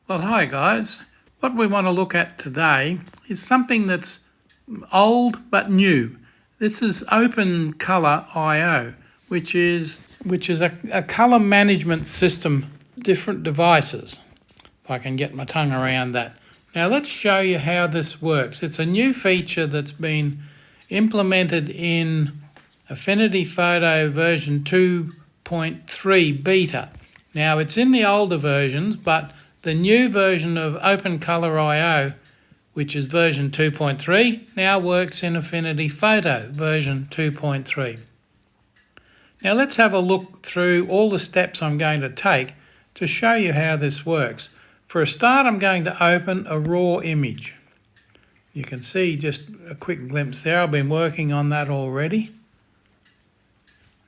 Well, hi guys. What we want to look at today is something that's old but new. This is OpenColorIO, which is a color management system, different devices. If I can get my tongue around that. Now let's show you how this works. It's a new feature that's been implemented in Affinity Photo version 2.3 beta. Now it's in the older versions, but the new version of OpenColorIO, which is version 2.3, now works in Affinity Photo version 2.3. Now let's have a look through all the steps I'm going to take to show you how this works. For a start, I'm going to open a raw image. You can see just a quick glimpse there. I've been working on that already.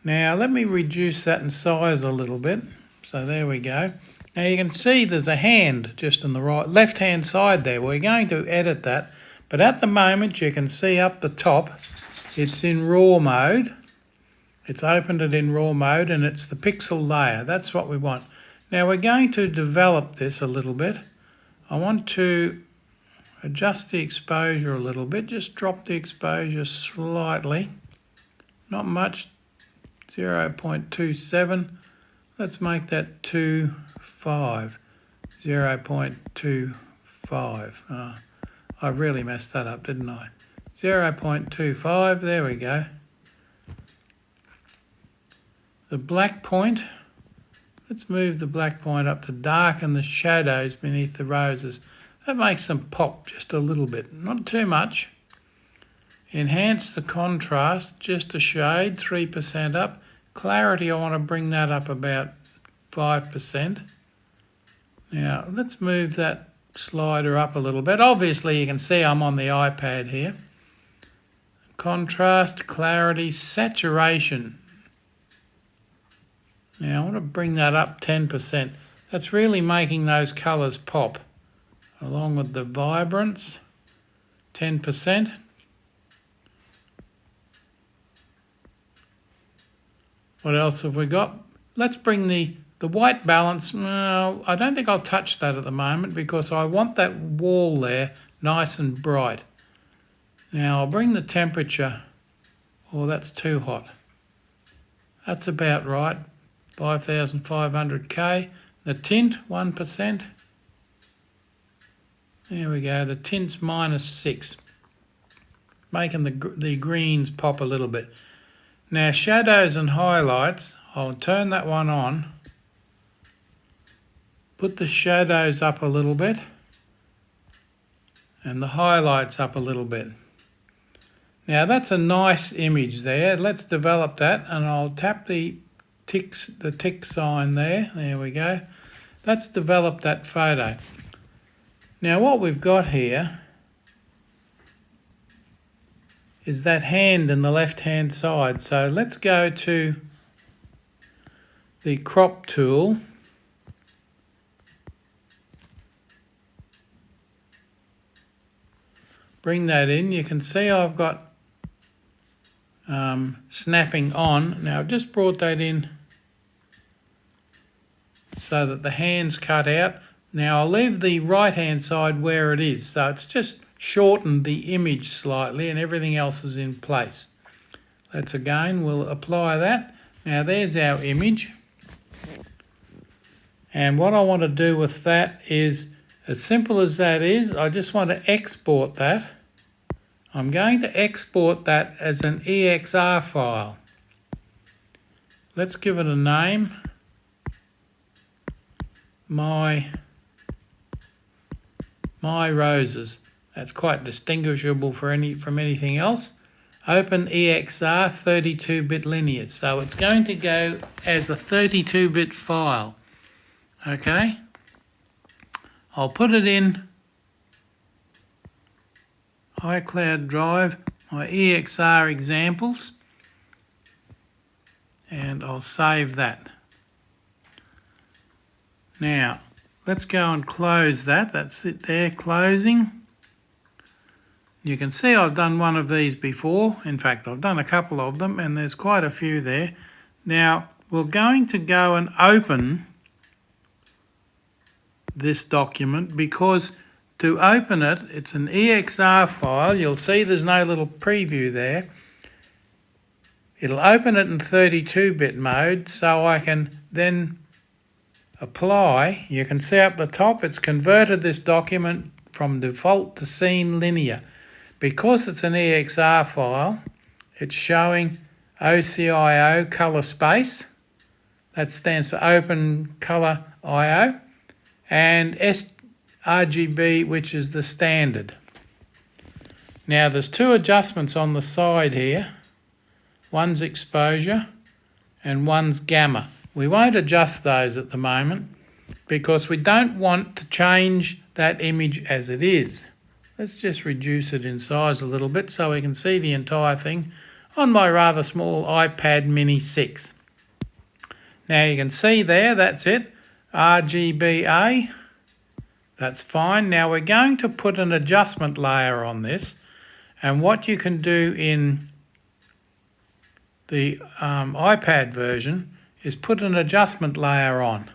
Now let me reduce that in size a little bit. So there we go. Now you can see there's a hand just on the left hand side there. We're going to edit that, but at the moment you can see up the top it's in raw mode. It's opened it in raw mode and it's the pixel layer. That's what we want. Now we're going to develop this a little bit. I want to adjust the exposure a little bit. Just drop the exposure slightly. Not much. 0.27. Let's make that 2.5. 0.25. I really messed that up, didn't I? 0.25, there we go. The black point, let's move the black point up to darken the shadows beneath the roses. That makes them pop just a little bit, not too much. Enhance the contrast just a shade, 3% up. Clarity, I want to bring that up about 5%. Now let's move that slider up a little bit. Obviously you can see I'm on the iPad here. Contrast, clarity, saturation. Now I want to bring that up 10%. That's really making those colours pop. Along with the vibrance, 10%. What else have we got? Let's bring the white balance. No, I don't think I'll touch that at the moment because I want that wall there nice and bright. Now I'll bring the temperature. Oh, that's too hot. That's about right. 5,500 K. The tint, 1%. There we go. The tint's -6. Making the greens pop a little bit. Now shadows and highlights, I'll turn that one on. Put the shadows up a little bit and the highlights up a little bit. Now that's a nice image there. Let's develop that and I'll tap the tick sign there. There we go. Let's develop that photo. Now what we've got here is that hand in the left hand side. So let's go to the crop tool. Bring that in. You can see I've got snapping on. Now I've just brought that in so that the hand's cut out. Now I'll leave the right hand side where it is. So it's just shortened the image slightly and everything else is in place. Let's again, we'll apply that. Now there's our image. And what I want to do with that is, as simple as that is, I just want to export that. I'm going to export that as an EXR file. Let's give it a name. My roses. That's quite distinguishable from anything else. Open EXR 32-bit linear. So it's going to go as a 32-bit file. Okay. I'll put it in iCloud Drive, my EXR examples, and I'll save that. Now, let's go and close that. That's it there, closing. You can see I've done one of these before. In fact, I've done a couple of them and there's quite a few there. Now, we're going to go and open this document because to open it, it's an EXR file. You'll see there's no little preview there. It'll open it in 32-bit mode, so I can then apply. You can see up the top it's converted this document from default to scene linear. Because it's an EXR file, it's showing OCIO color space. That stands for OpenColorIO. And sRGB, which is the standard. Now there's two adjustments on the side here. One's exposure and one's gamma. We won't adjust those at the moment because we don't want to change that image as it is. Let's just reduce it in size a little bit so we can see the entire thing on my rather small iPad mini 6. Now you can see there, that's it, RGBA, that's fine. Now we're going to put an adjustment layer on this, and what you can do in the iPad version is put an adjustment layer on.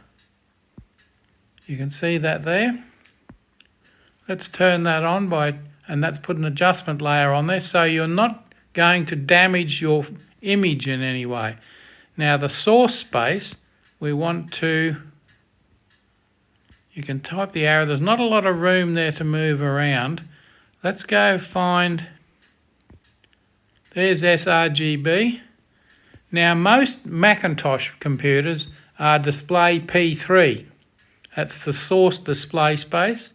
You can see that there. Let's turn that on and that's put an adjustment layer on there so you're not going to damage your image in any way. Now the source space, we want to, you can type the arrow, there's not a lot of room there to move around. Let's go find, there's sRGB. Now most Macintosh computers are display P3. That's the source display space.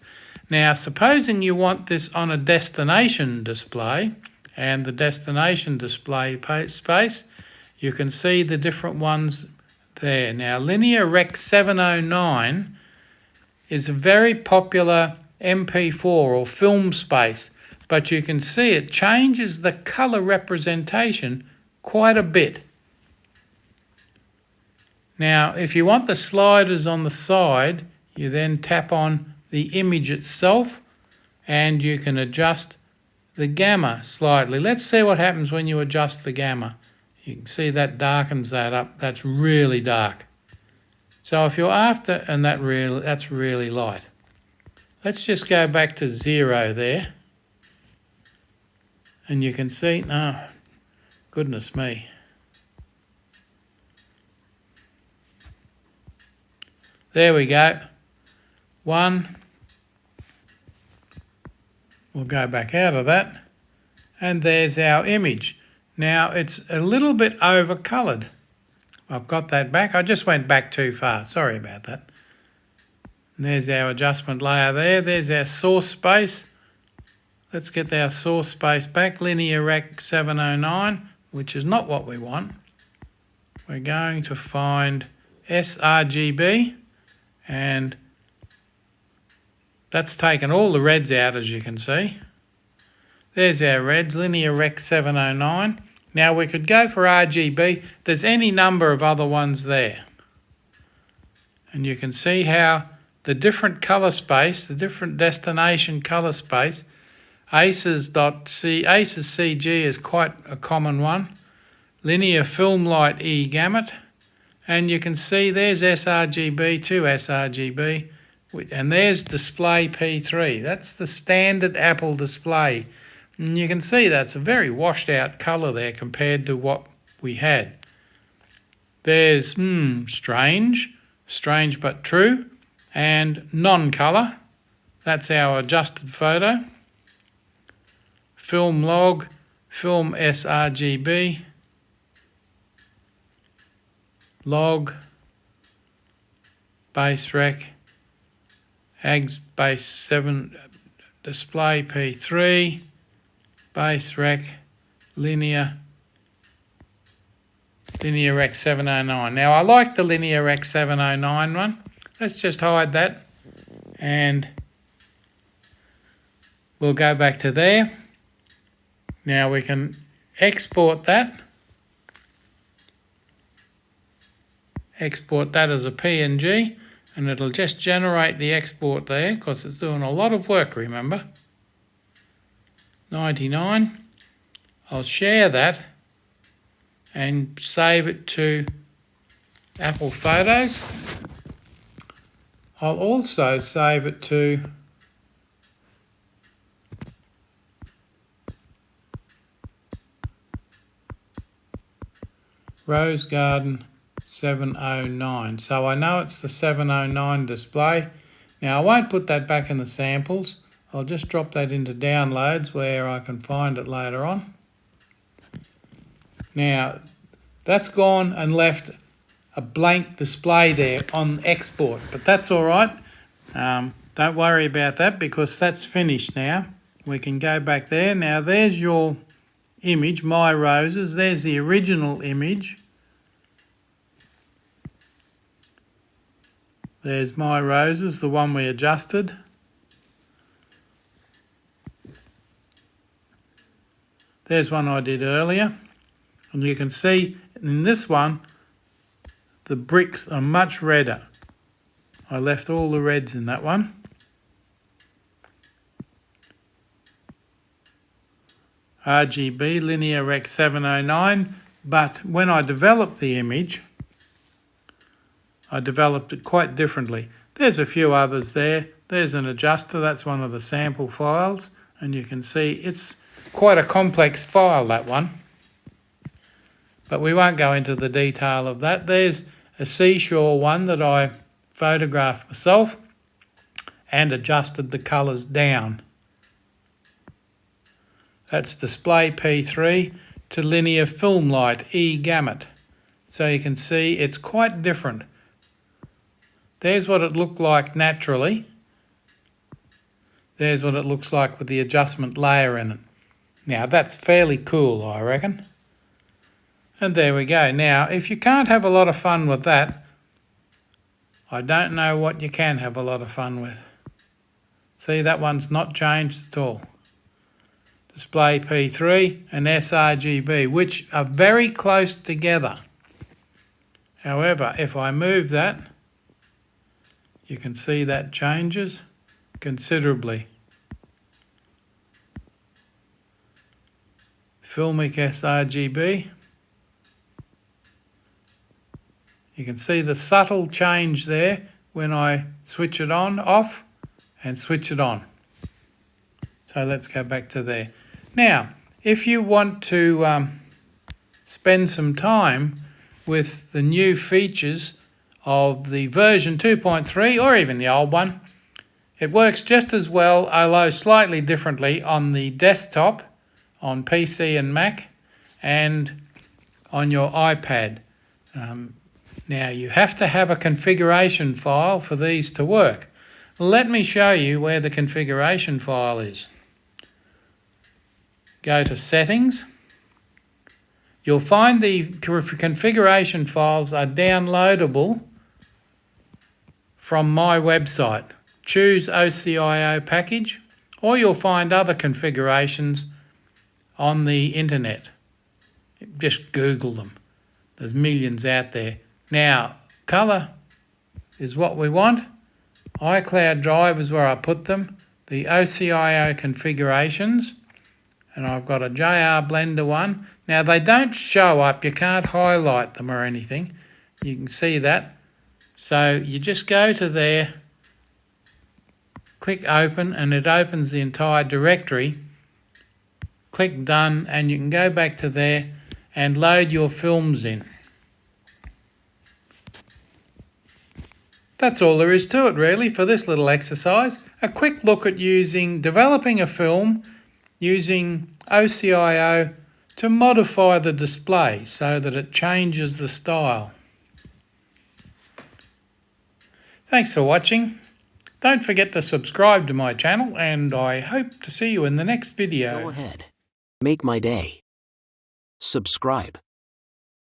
Now supposing you want this on a destination display, and the destination display space, you can see the different ones there. Now Linear Rec 709 is a very popular MP4 or film space, but you can see it changes the color representation quite a bit. Now, if you want the sliders on the side, you then tap on the image itself and you can adjust the gamma slightly. Let's see what happens when you adjust the gamma. You can see that darkens that up. That's really dark. So if you're after, and that's really light. Let's just go back to 0 there. And you can see, oh, goodness me. There we go. 1. We'll go back out of that. And there's our image. Now it's a little bit over-coloured. I've got that back. I just went back too far. Sorry about that. And there's our adjustment layer there. There's our source space. Let's get our source space back. Linear Rec 709, which is not what we want. We're going to find sRGB. And that's taken all the reds out, as you can see. There's our reds, Linear Rec 709. Now we could go for RGB. There's any number of other ones there. And you can see how the different colour space, the different destination colour space, ACES CG is quite a common one. Linear Film Light E gamut. And you can see there's sRGB to sRGB, and there's display P3. That's the standard Apple display. And you can see that's a very washed out colour there compared to what we had. There's strange but true, and non-colour. That's our adjusted photo. Film log, film sRGB. Log, base rec, ags base 7, display P3, base rec, linear rec 709. Now I like the linear rec 709 one. Let's just hide that and we'll go back to there. Now we can export that. Export that as a PNG and it'll just generate the export there because it's doing a lot of work, remember. 99. I'll share that and save it to Apple Photos. I'll also save it to Rose Garden 709. So I know it's the 709 display. Now I won't put that back in the samples. I'll just drop that into downloads where I can find it later on. Now that's gone and left a blank display there on export, but that's all right. Don't worry about that because that's finished now. We can go back there. Now there's your image, My Roses. There's the original image. There's My Roses, the one we adjusted. There's one I did earlier. And you can see in this one, the bricks are much redder. I left all the reds in that one. RGB, Linear Rec 709. But when I developed the image, I developed it quite differently. There's a few others there. There's an adjuster, that's one of the sample files, and you can see it's quite a complex file, that one. But we won't go into the detail of that. There's a seashore one that I photographed myself and adjusted the colours down. That's display P3 to linear film light E gamut. So you can see it's quite different. There's what it looked like naturally. There's what it looks like with the adjustment layer in it. Now that's fairly cool, I reckon. And there we go. Now, if you can't have a lot of fun with that, I don't know what you can have a lot of fun with. See, that one's not changed at all. Display P3 and sRGB, which are very close together. However, if I move that, you can see that changes considerably. Filmic sRGB. You can see the subtle change there when I switch it on, off, and switch it on. So let's go back to there. Now, if you want to spend some time with the new features of the version 2.3 or even the old one, it works just as well, although slightly differently, on the desktop, on PC and Mac, and on your iPad. Now you have to have a configuration file for these to work. Let me show you where the configuration file is. Go to Settings. You'll find the configuration files are downloadable from my website. Choose OCIO package, or you'll find other configurations on the internet. Just Google them. There's millions out there. Now, colour is what we want. iCloud Drive is where I put them. The OCIO configurations. And I've got a JR Blender one. Now, they don't show up. You can't highlight them or anything. You can see that. So you just go to there, click Open, and it opens the entire directory. Click Done, and you can go back to there and load your films in. That's all there is to it really for this little exercise. A quick look at developing a film using OCIO to modify the display so that it changes the style. Thanks for watching. Don't forget to subscribe to my channel, and I hope to see you in the next video. Go ahead. Make my day. Subscribe.